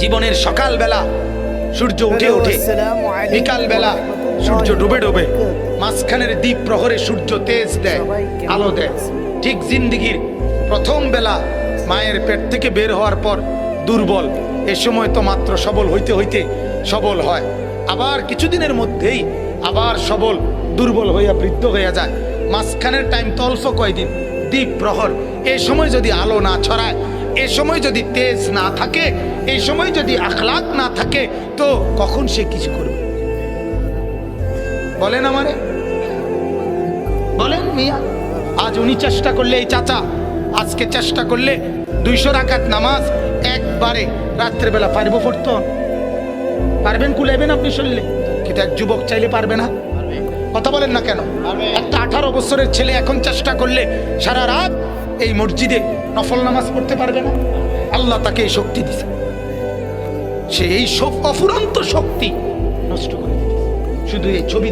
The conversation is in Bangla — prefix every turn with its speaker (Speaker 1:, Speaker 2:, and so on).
Speaker 1: জীবনের সকালবেলা সূর্য উঠে ওঠে, বিকালবেলা সূর্য ডুবে ডুবে, মাঝখানের দ্বীপ প্রহরে সূর্য তেজ দেয়, আলো দেয়। ঠিক জিন্দিগির প্রথম বেলা মায়ের পেট থেকে বের হওয়ার পর দুর্বল, এ সময় তো মাত্র সবল হইতে হইতে সবল হয়, আবার কিছুদিনের মধ্যেই আবার সবল দুর্বল হইয়া বৃদ্ধ হইয়া যায়। মাঝখানের টাইম তো অল্প কয়দিন, দ্বীপ প্রহর। এই সময় যদি আলো না ছড়ায়, এই সময় যদি তেজ না থাকে, এই সময় যদি আখলাক না থাকে, তো কখন সে কিছু করবে? বলেন আমারে, বলেন মিয়া। আজ উনি চেষ্টা করলে, এই চাচা আজকে চেষ্টা করলে 200 রাকাত নামাজ একবারে রাত্রেবেলা পারবো পড়তে? পারবেন? কুলাইবেন আপনি শরীরে? কিন্তু এক যুবক চাইলে পারবে না? কথা বলেন না কেন? একটা 18 বছরের ছেলে এখন চেষ্টা করলে সারা রাত এই মসজিদে নফল নামাজ পড়তে পারবে না? আল্লাহ তাকে এই শক্তি দিছে, সে এই অফুরন্ত শক্তি নষ্ট করে দিয়েছে শুধু এই ছবি